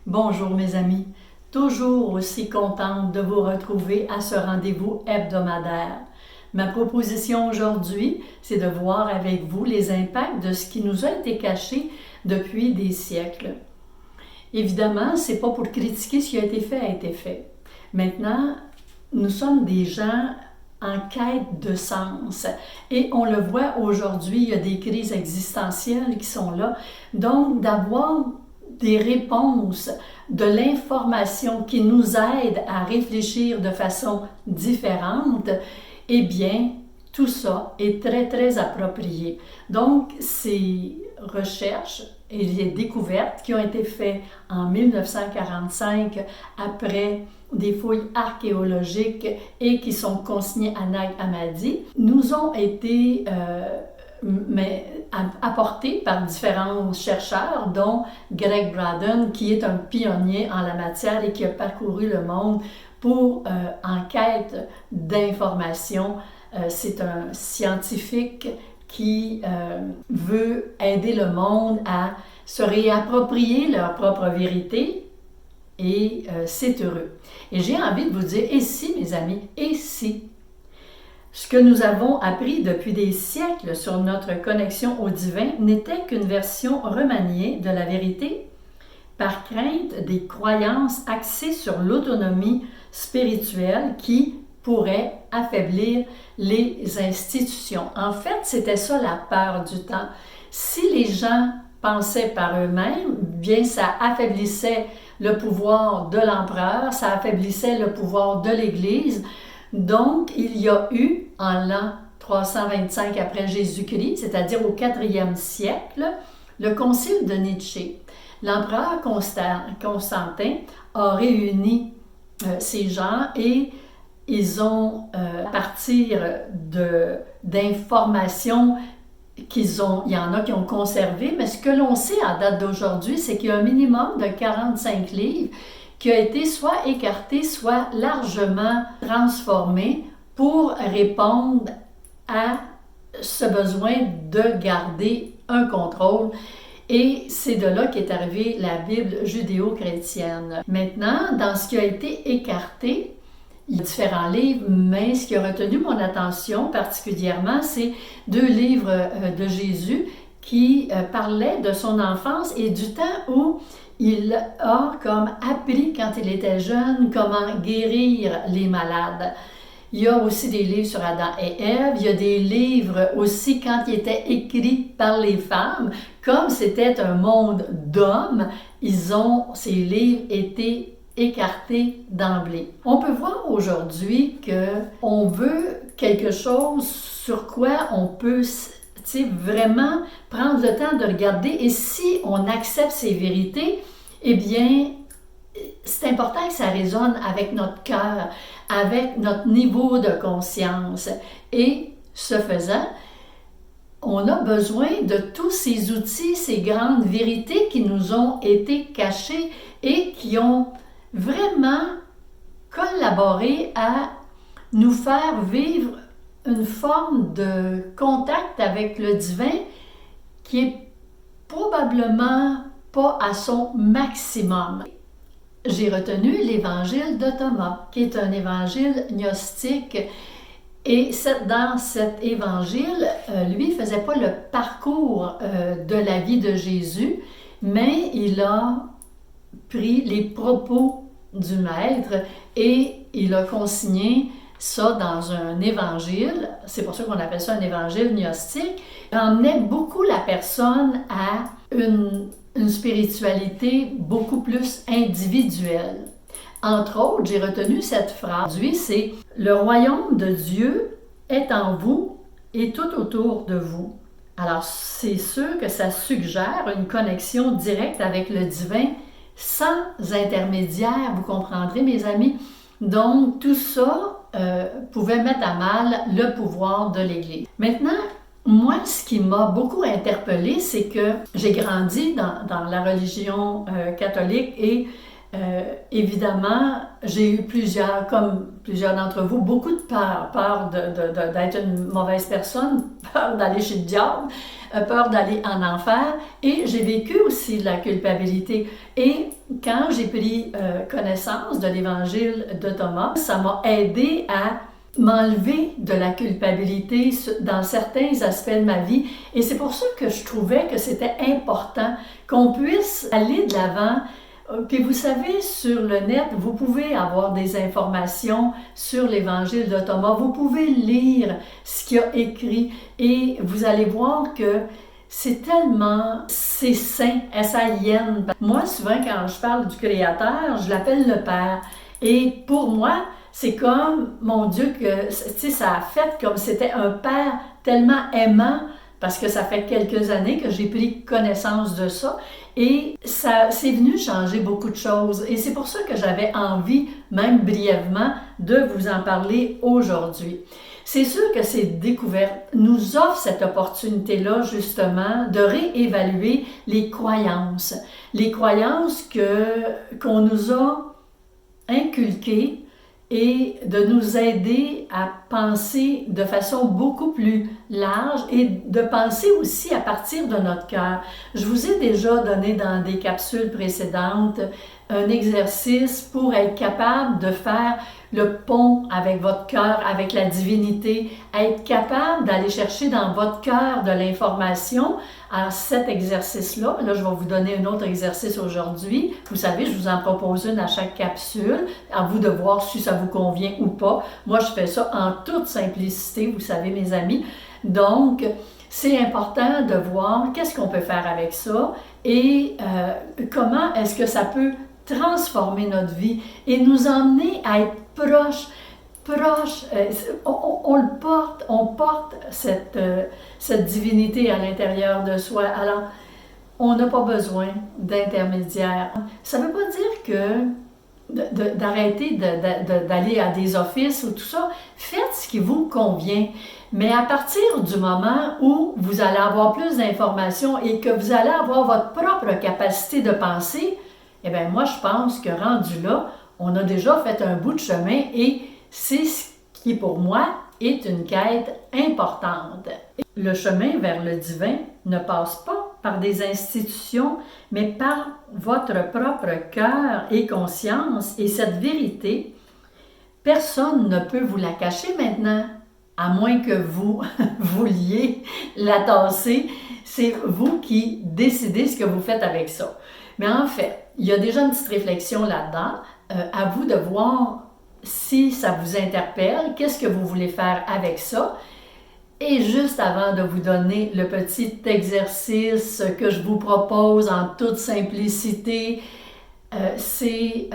Bonjour mes amis, toujours aussi contente de vous retrouver à ce rendez-vous hebdomadaire. Ma proposition aujourd'hui, c'est de voir avec vous les impacts de ce qui nous a été caché depuis des siècles. Évidemment, c'est pas pour critiquer ce qui a été fait. Maintenant, nous sommes des gens en quête de sens. Et on le voit aujourd'hui, il y a des crises existentielles qui sont là. Donc, d'avoir des réponses, de l'information qui nous aide à réfléchir de façon différente, eh bien, tout ça est très, très approprié. Donc, ces recherches et les découvertes qui ont été faites en 1945 après des fouilles archéologiques et qui sont consignées à Nag Hammadi, nous ont été apportées par différents chercheurs, dont Greg Braden, qui est un pionnier en la matière et qui a parcouru le monde pour en quête d'informations. C'est un scientifique qui veut aider le monde à se réapproprier leur propre vérité et c'est heureux. Et j'ai envie de vous dire, et si mes amis, et si ce que nous avons appris depuis des siècles sur notre connexion au divin n'était qu'une version remaniée de la vérité par crainte des croyances axées sur l'autonomie spirituelle qui pourrait affaiblir les institutions. En fait, c'était ça la peur du temps. Si les gens pensaient par eux-mêmes, bien ça affaiblissait le pouvoir de l'empereur, ça affaiblissait le pouvoir de l'Église. Donc, il y a eu, en l'an 325 après Jésus-Christ, c'est-à-dire au 4e siècle, le concile de Nicée. L'empereur Constantin a réuni ces gens et ils ont, à partir d'informations il y en a qui ont conservé, mais ce que l'on sait à date d'aujourd'hui, c'est qu'il y a un minimum de 45 livres qui a été soit écarté, soit largement transformé pour répondre à ce besoin de garder un contrôle. Et c'est de là qu'est arrivée la Bible judéo-chrétienne. Maintenant, dans ce qui a été écarté, il y a différents livres, mais ce qui a retenu mon attention particulièrement, c'est 2 livres de Jésus qui parlaient de son enfance et du temps où il a comme appris quand il était jeune comment guérir les malades. Il y a aussi des livres sur Adam et Ève, il y a des livres aussi quand ils étaient écrits par les femmes. Comme c'était un monde d'hommes, ces livres étaient écartés d'emblée. On peut voir aujourd'hui qu'on veut quelque chose sur quoi on peut vraiment prendre le temps de regarder et si on accepte ces vérités, eh bien, c'est important que ça résonne avec notre cœur, avec notre niveau de conscience. Et ce faisant, on a besoin de tous ces outils, ces grandes vérités qui nous ont été cachées et qui ont vraiment collaboré à nous faire vivre une forme de contact avec le divin qui est probablement pas à son maximum. J'ai retenu l'évangile de Thomas, qui est un évangile gnostique. Et dans cet évangile, lui, ne faisait pas le parcours de la vie de Jésus, mais il a pris les propos du Maître et il a consigné ça dans un évangile. C'est pour ça qu'on appelle ça un évangile gnostique. Il emmenait beaucoup la personne à une spiritualité beaucoup plus individuelle. Entre autres, j'ai retenu cette phrase, c'est « Le royaume de Dieu est en vous et tout autour de vous ». Alors, c'est sûr que ça suggère une connexion directe avec le divin sans intermédiaire, vous comprendrez, mes amis. Donc, tout ça pouvait mettre à mal le pouvoir de l'Église. Maintenant, moi, ce qui m'a beaucoup interpellée, c'est que j'ai grandi dans la religion catholique et Évidemment, j'ai eu comme plusieurs d'entre vous, beaucoup de peur d'être une mauvaise personne, peur d'aller chez le diable, peur d'aller en enfer, et j'ai vécu aussi de la culpabilité. Et quand j'ai pris connaissance de l'évangile de Thomas, ça m'a aidé à m'enlever de la culpabilité dans certains aspects de ma vie. Et c'est pour ça que je trouvais que c'était important qu'on puisse aller de l'avant. Puis vous savez, sur le net, vous pouvez avoir des informations sur l'évangile de Thomas. Vous pouvez lire ce qu'il a écrit et vous allez voir que c'est saint, S-A-I-N. Moi, souvent, quand je parle du Créateur, je l'appelle le Père. Et pour moi, c'est comme, mon Dieu, que, tu sais, ça a fait comme c'était un Père tellement aimant, parce que ça fait quelques années que j'ai pris connaissance de ça et ça c'est venu changer beaucoup de choses. Et c'est pour ça que j'avais envie, même brièvement, de vous en parler aujourd'hui. C'est sûr que ces découvertes nous offrent cette opportunité-là, justement, de réévaluer les croyances qu'on nous a inculquées et de nous aider à penser de façon beaucoup plus large et de penser aussi à partir de notre cœur. Je vous ai déjà donné dans des capsules précédentes un exercice pour être capable de faire le pont avec votre cœur, avec la divinité, être capable d'aller chercher dans votre cœur de l'information. Alors cet exercice-là, là je vais vous donner un autre exercice aujourd'hui. Vous savez, je vous en propose une à chaque capsule, à vous de voir si ça vous convient ou pas. Moi, je fais ça en toute simplicité, vous savez mes amis. Donc, c'est important de voir qu'est-ce qu'on peut faire avec ça et comment est-ce que ça peut transformer notre vie et nous emmener à être proche, on porte cette divinité à l'intérieur de soi. Alors, on n'a pas besoin d'intermédiaire. Ça ne veut pas dire que d'arrêter d'aller à des offices ou tout ça. Faites ce qui vous convient. Mais à partir du moment où vous allez avoir plus d'informations et que vous allez avoir votre propre capacité de penser, eh bien, moi, je pense que rendu là, on a déjà fait un bout de chemin et c'est ce qui, pour moi, est une quête importante. Le chemin vers le divin ne passe pas par des institutions, mais par votre propre cœur et conscience. Et cette vérité, personne ne peut vous la cacher maintenant, à moins que vous vouliez la tasser. C'est vous qui décidez ce que vous faites avec ça. Mais en fait, il y a déjà une petite réflexion là-dedans. À vous de voir si ça vous interpelle, qu'est-ce que vous voulez faire avec ça. Et juste avant de vous donner le petit exercice que je vous propose en toute simplicité, c'est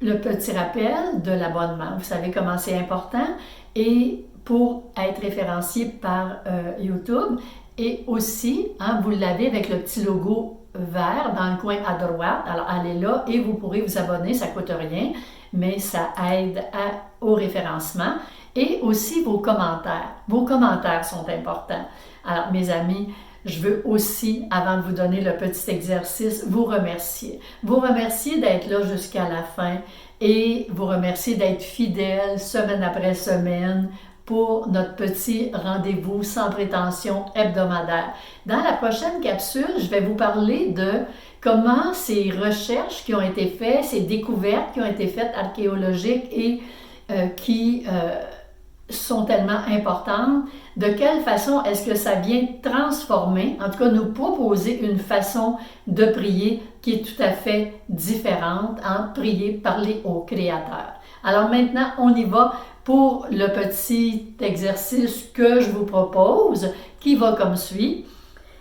le petit rappel de l'abonnement. Vous savez comment c'est important et pour être référencié par YouTube. Et aussi, vous l'avez avec le petit logo vert dans le coin à droite. Alors, allez là et vous pourrez vous abonner, ça ne coûte rien, mais ça aide au référencement. Et aussi vos commentaires. Vos commentaires sont importants. Alors, mes amis, je veux aussi, avant de vous donner le petit exercice, vous remercier. Vous remercier d'être là jusqu'à la fin et vous remercier d'être fidèle semaine après semaine pour notre petit rendez-vous sans prétention hebdomadaire. Dans la prochaine capsule, je vais vous parler de comment ces recherches qui ont été faites, ces découvertes qui ont été faites archéologiques et qui sont tellement importantes, de quelle façon est-ce que ça vient transformer, en tout cas nous proposer une façon de prier qui est tout à fait différente en prier, parler au Créateur. Alors maintenant, on y va pour le petit exercice que je vous propose, qui va comme suit.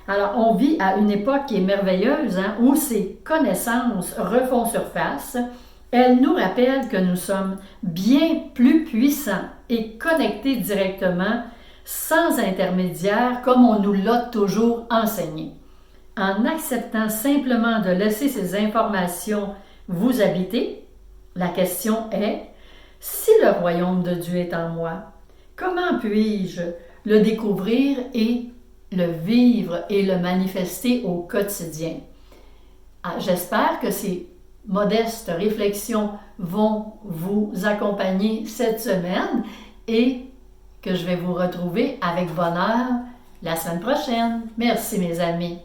Alors, on vit à une époque qui est merveilleuse, où ces connaissances refont surface. Elles nous rappellent que nous sommes bien plus puissants et connectés directement, sans intermédiaire, comme on nous l'a toujours enseigné. En acceptant simplement de laisser ces informations vous habiter, la question est: si le royaume de Dieu est en moi, comment puis-je le découvrir et le vivre et le manifester au quotidien? J'espère que c'est modestes réflexions vont vous accompagner cette semaine et que je vais vous retrouver avec bonheur la semaine prochaine. Merci mes amis.